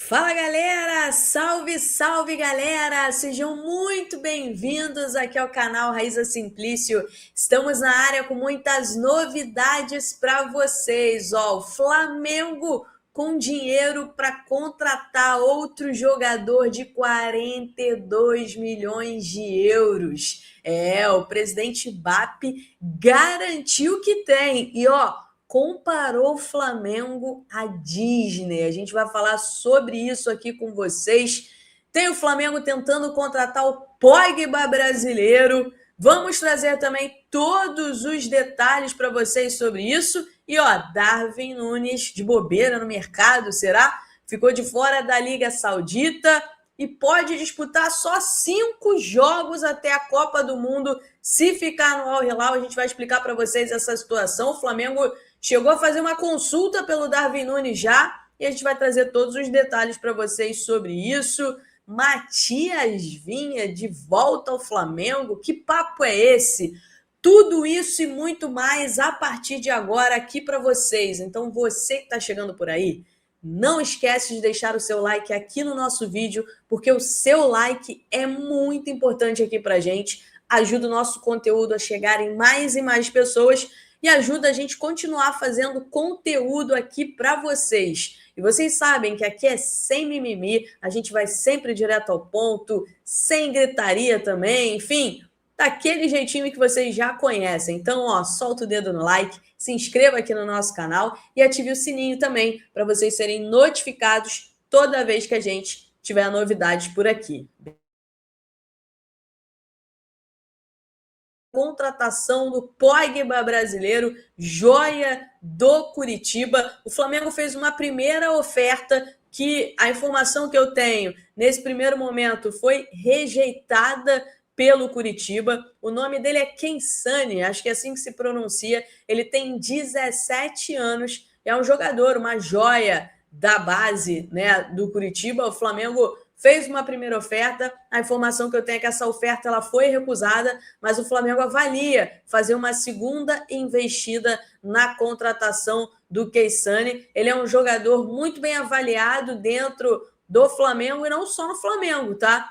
Fala galera, salve, salve galera, sejam muito bem-vindos aqui ao canal Raíza Simplício. Estamos na área com muitas novidades para vocês. O Flamengo com dinheiro para contratar outro jogador de 42 milhões de euros. O presidente BAP garantiu que tem e comparou o Flamengo à Disney. A gente vai falar sobre isso aqui com vocês. Tem o Flamengo tentando contratar o Pogba brasileiro. Vamos trazer também todos os detalhes para vocês sobre isso. E Darwin Núñez de bobeira no mercado, será? Ficou de fora da Liga Saudita e pode disputar só 5 jogos até a Copa do Mundo. Se ficar no Al Hilal, a gente vai explicar para vocês essa situação. O Flamengo chegou a fazer uma consulta pelo Darwin Núñez já, e a gente vai trazer todos os detalhes para vocês sobre isso. Matias Vinha de volta ao Flamengo, que papo é esse? Tudo isso e muito mais a partir de agora aqui para vocês. Então você que está chegando por aí, não esquece de deixar o seu like aqui no nosso vídeo, porque o seu like é muito importante aqui para a gente, ajuda o nosso conteúdo a chegar em mais e mais pessoas e ajuda a gente a continuar fazendo conteúdo aqui para vocês. E vocês sabem que aqui é sem mimimi, a gente vai sempre direto ao ponto, sem gritaria também, enfim, daquele jeitinho que vocês já conhecem. Então, solta o dedo no like, se inscreva aqui no nosso canal e ative o sininho também para vocês serem notificados toda vez que a gente tiver novidades por aqui. Contratação do Pogba brasileiro, joia do Curitiba. O Flamengo fez uma primeira oferta que a informação que eu tenho nesse primeiro momento foi rejeitada pelo Curitiba. O nome dele é Kensani, acho que é assim que se pronuncia. Ele tem 17 anos, é um jogador, uma joia da base, né, do Curitiba. O Flamengo fez uma primeira oferta, a informação que eu tenho é que essa oferta ela foi recusada, mas o Flamengo avalia fazer uma segunda investida na contratação do Kensani. Ele é um jogador muito bem avaliado dentro do Flamengo e não só no Flamengo, tá?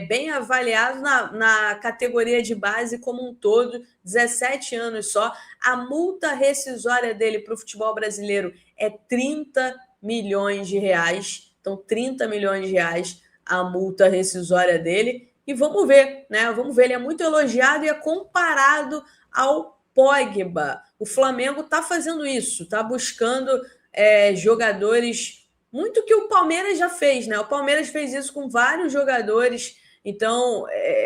Bem avaliado na categoria de base como um todo, 17 anos só. A multa rescisória dele para o futebol brasileiro é 30 milhões de reais. Então, 30 milhões de reais a multa rescisória dele. E vamos ver, né? Vamos ver, ele é muito elogiado e é comparado ao Pogba. O Flamengo está fazendo isso, está buscando jogadores, muito que o Palmeiras já fez, né? O Palmeiras fez isso com vários jogadores, então,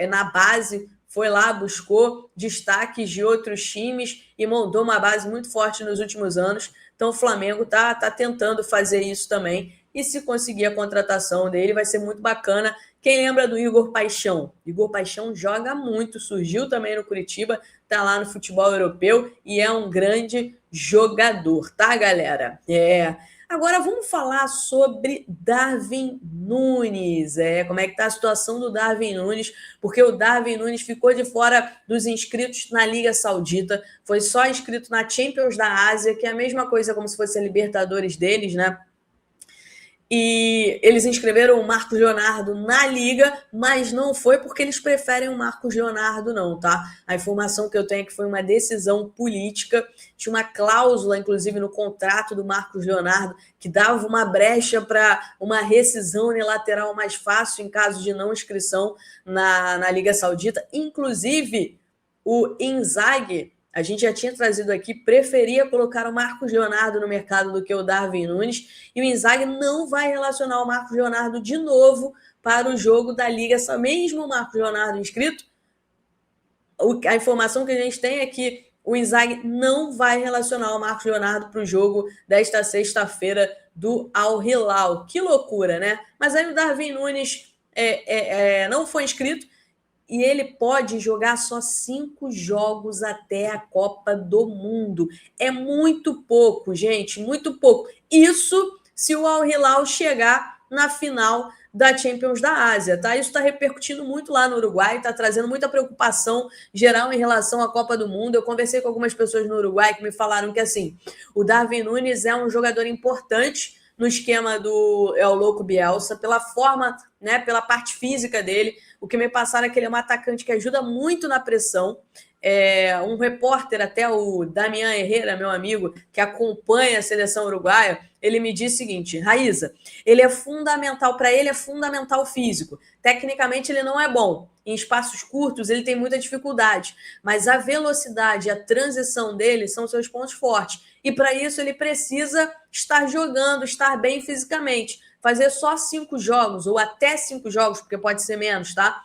na base, foi lá, buscou destaques de outros times e montou uma base muito forte nos últimos anos. Então, o Flamengo tá tentando fazer isso também. E se conseguir a contratação dele, vai ser muito bacana. Quem lembra do Igor Paixão? Igor Paixão joga muito, surgiu também no Curitiba, tá lá no futebol europeu e é um grande jogador, tá, galera? Agora vamos falar sobre Darwin Núñez. Como é que tá a situação do Darwin Núñez? Porque o Darwin Núñez ficou de fora dos inscritos na Liga Saudita, foi só inscrito na Champions da Ásia, que é a mesma coisa como se fosse a Libertadores deles, né? E eles inscreveram o Marcos Leonardo na Liga, mas não foi porque eles preferem o Marcos Leonardo não, tá? A informação que eu tenho é que foi uma decisão política, tinha uma cláusula, inclusive, no contrato do Marcos Leonardo, que dava uma brecha para uma rescisão unilateral mais fácil em caso de não inscrição na Liga Saudita. Inclusive, o Inzaghi, a gente já tinha trazido aqui, preferia colocar o Marcos Leonardo no mercado do que o Darwin Núñez, e o Inzaghi não vai relacionar o Marcos Leonardo de novo para o jogo da Liga, mesmo o Marcos Leonardo inscrito. A informação que a gente tem é que o Inzaghi não vai relacionar o Marcos Leonardo para o jogo desta sexta-feira do Al Hilal. Que loucura, né? Mas aí o Darwin Núñez não foi inscrito, e ele pode jogar só 5 jogos até a Copa do Mundo. É muito pouco, gente, muito pouco. Isso se o Al Hilal chegar na final da Champions da Ásia, tá? Isso está repercutindo muito lá no Uruguai, está trazendo muita preocupação geral em relação à Copa do Mundo. Eu conversei com algumas pessoas no Uruguai que me falaram que, assim, o Darwin Núñez é um jogador importante no esquema do El Louco Bielsa, pela forma, né, pela parte física dele. O que me passaram é que ele é um atacante que ajuda muito na pressão. Um repórter, até o Damián Herrera, meu amigo, que acompanha a seleção uruguaia, ele me disse o seguinte: Raíza, ele é fundamental, para ele é fundamental físico. Tecnicamente ele não é bom. Em espaços curtos ele tem muita dificuldade, mas a velocidade e a transição dele são seus pontos fortes. E para isso ele precisa estar jogando, estar bem fisicamente. Fazer só 5 jogos, ou até 5 jogos, porque pode ser menos, tá?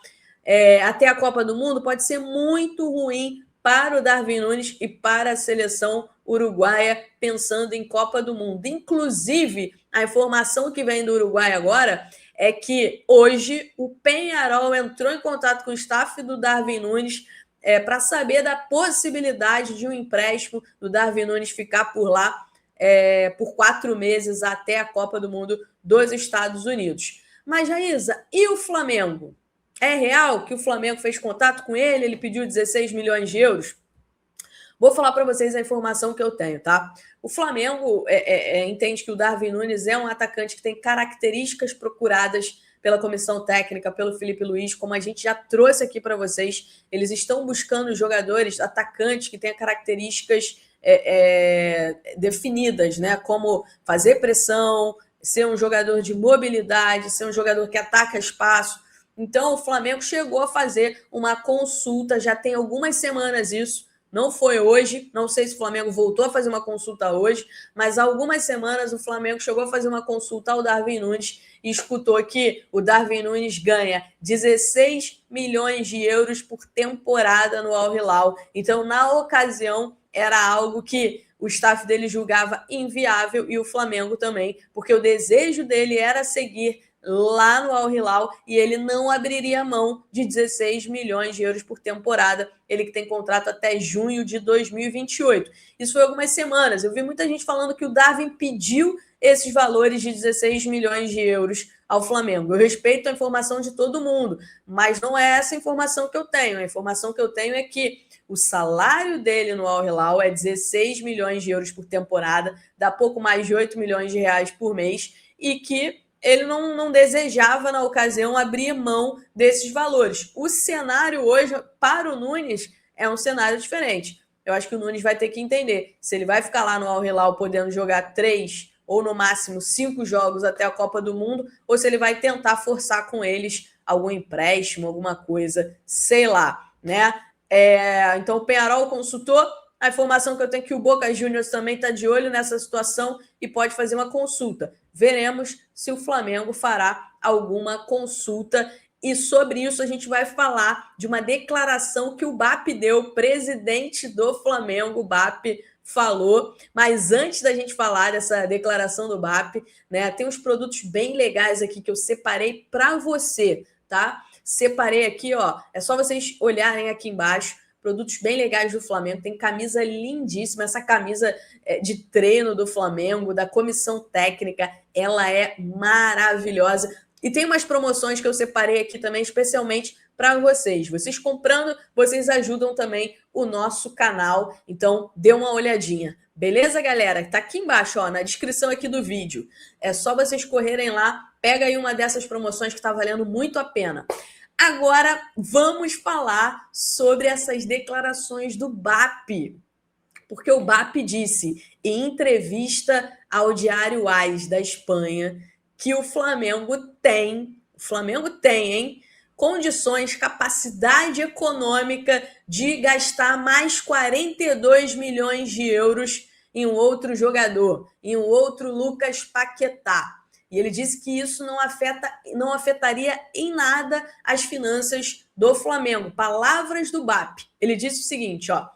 Até a Copa do Mundo pode ser muito ruim para o Darwin Núñez e para a seleção uruguaia, pensando em Copa do Mundo. Inclusive, a informação que vem do Uruguai agora é que hoje o Peñarol entrou em contato com o staff do Darwin Núñez para saber da possibilidade de um empréstimo do Darwin Núñez ficar por lá por 4 meses até a Copa do Mundo dos Estados Unidos. Mas, Raíza, e o Flamengo? É real que o Flamengo fez contato com ele, ele pediu 16 milhões de euros? Vou falar para vocês a informação que eu tenho, tá? O Flamengo entende que o Darwin Núñez é um atacante que tem características procuradas pela comissão técnica, pelo Felipe Luiz, como a gente já trouxe aqui para vocês. Eles estão buscando jogadores, atacantes que tenham características definidas, né? Como fazer pressão, ser um jogador de mobilidade, ser um jogador que ataca espaço. Então, o Flamengo chegou a fazer uma consulta, já tem algumas semanas isso, não foi hoje, não sei se o Flamengo voltou a fazer uma consulta hoje, mas há algumas semanas o Flamengo chegou a fazer uma consulta ao Darwin Núñez e escutou que o Darwin Núñez ganha 16 milhões de euros por temporada no Al Hilal. Então, na ocasião, era algo que o staff dele julgava inviável e o Flamengo também, porque o desejo dele era seguir lá no Al Hilal e ele não abriria mão de 16 milhões de euros por temporada, ele que tem contrato até junho de 2028. Isso foi algumas semanas. Eu vi muita gente falando que o Darwin pediu esses valores de 16 milhões de euros ao Flamengo. Eu respeito a informação de todo mundo, mas não é essa a informação que eu tenho. A informação que eu tenho é que o salário dele no Al Hilal é 16 milhões de euros por temporada, dá pouco mais de 8 milhões de reais por mês, e que ele não desejava, na ocasião, abrir mão desses valores. O cenário hoje, para o Núñez, é um cenário diferente. Eu acho que o Núñez vai ter que entender se ele vai ficar lá no Al Hilal podendo jogar 3 ou, no máximo, 5 jogos até a Copa do Mundo, ou se ele vai tentar forçar com eles algum empréstimo, alguma coisa, sei lá, né? Então, o Peñarol consultou. A informação que eu tenho é que o Boca Juniors também está de olho nessa situação e pode fazer uma consulta. Veremos se o Flamengo fará alguma consulta. E sobre isso a gente vai falar de uma declaração que o BAP deu, presidente do Flamengo, o BAP falou. Mas antes da gente falar dessa declaração do BAP, né, tem uns produtos bem legais aqui que eu separei para você, tá? Separei aqui, ó, é só vocês olharem aqui embaixo. Produtos bem legais do Flamengo, tem camisa lindíssima, essa camisa de treino do Flamengo, da comissão técnica, ela é maravilhosa. E tem umas promoções que eu separei aqui também, especialmente para vocês. Vocês comprando, vocês ajudam também o nosso canal, então dê uma olhadinha. Beleza, galera? Tá aqui embaixo, ó, na descrição aqui do vídeo. É só vocês correrem lá, pega aí uma dessas promoções que está valendo muito a pena. Agora, vamos falar sobre essas declarações do BAP, porque o BAP disse em entrevista ao Diário AS da Espanha que o Flamengo tem, hein, condições, capacidade econômica de gastar mais 42 milhões de euros em um outro jogador, em um outro Lucas Paquetá. E ele disse que isso não afetaria em nada as finanças do Flamengo. Palavras do BAP. Ele disse o seguinte, ó: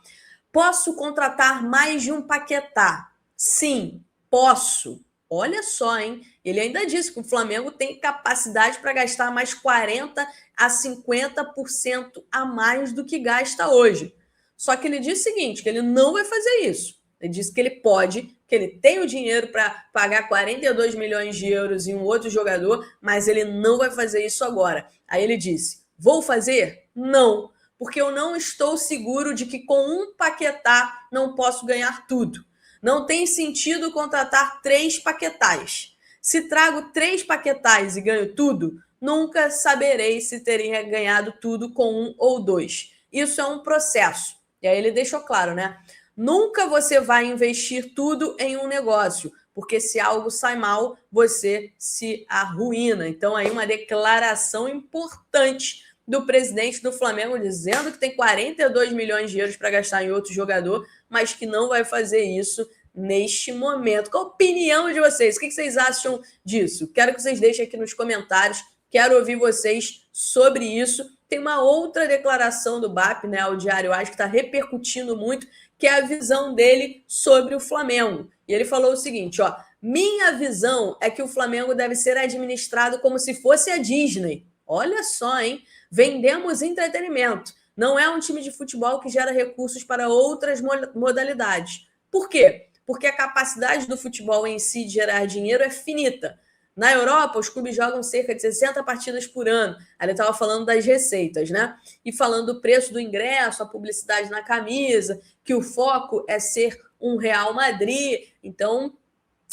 posso contratar mais de um Paquetá? Sim, posso. Olha só, hein? Ele ainda disse que o Flamengo tem capacidade para gastar mais 40% a 50% a mais do que gasta hoje. Só que ele disse o seguinte, que ele não vai fazer isso. Ele disse que ele pode, que ele tem o dinheiro para pagar 42 milhões de euros em um outro jogador, mas ele não vai fazer isso agora. Aí ele disse, vou fazer? Não, porque eu não estou seguro de que com um Paquetá não posso ganhar tudo. Não tem sentido contratar 3 Paquetás. Se trago 3 Paquetais e ganho tudo, nunca saberei se teria ganhado tudo com 1 ou 2. Isso é um processo. E aí ele deixou claro, né? Nunca você vai investir tudo em um negócio, porque se algo sai mal, você se arruína. Então aí uma declaração importante do presidente do Flamengo, dizendo que tem 42 milhões de euros para gastar em outro jogador, mas que não vai fazer isso neste momento. Qual a opinião de vocês? O que vocês acham disso? Quero que vocês deixem aqui nos comentários. Quero ouvir vocês sobre isso. Tem uma outra declaração do BAP, né, o Diário AS, que está repercutindo muito, que é a visão dele sobre o Flamengo. E ele falou o seguinte, ó, minha visão é que o Flamengo deve ser administrado como se fosse a Disney. Olha só, hein? Vendemos entretenimento. Não é um time de futebol que gera recursos para outras modalidades. Por quê? Porque a capacidade do futebol em si de gerar dinheiro é finita. Na Europa, os clubes jogam cerca de 60 partidas por ano. Aí ele estava falando das receitas, né? E falando do preço do ingresso, a publicidade na camisa, que o foco é ser um Real Madrid. Então,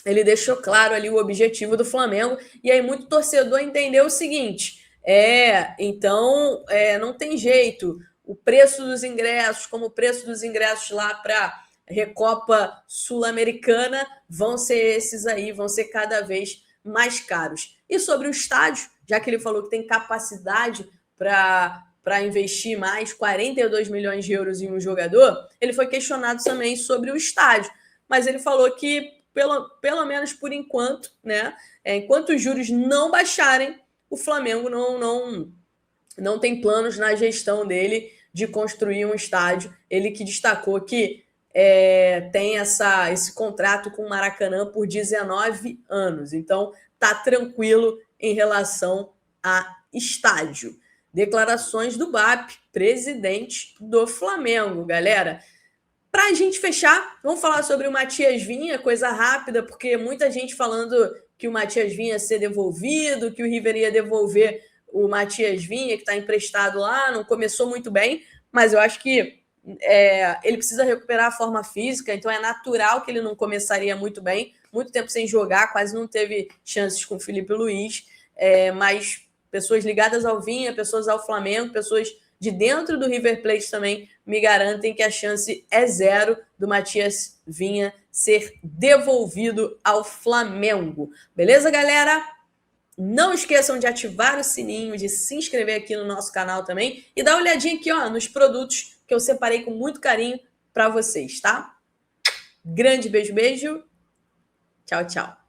ele deixou claro ali o objetivo do Flamengo. E aí muito torcedor entendeu o seguinte, então não tem jeito. O preço dos ingressos, como o preço dos ingressos lá para Recopa Sul-Americana, vão ser esses aí, vão ser cada vez mais caros. E sobre o estádio, já que ele falou que tem capacidade para investir mais 42 milhões de euros em um jogador, ele foi questionado também sobre o estádio. Mas ele falou que, pelo menos por enquanto, né, enquanto os juros não baixarem, o Flamengo não tem planos na gestão dele de construir um estádio. Ele que destacou que tem esse contrato com o Maracanã por 19 anos. Então, tá tranquilo em relação a estádio. Declarações do BAP, presidente do Flamengo, galera. Para a gente fechar, vamos falar sobre o Matias Vinha, coisa rápida, porque muita gente falando que o Matias Vinha ia ser devolvido, que o River ia devolver o Matias Vinha, que está emprestado lá, não começou muito bem, mas eu acho que ele precisa recuperar a forma física, então é natural que ele não começaria muito bem, muito tempo sem jogar, quase não teve chances com o Felipe Luiz, mas pessoas ligadas ao Vinha, pessoas ao Flamengo, pessoas de dentro do River Plate também me garantem que a chance é 0 do Matias Vinha ser devolvido ao Flamengo. Beleza, galera? Não esqueçam de ativar o sininho, de se inscrever aqui no nosso canal também e dar uma olhadinha aqui, ó, nos produtos que eu separei com muito carinho para vocês, tá? Grande beijo, beijo. Tchau, tchau.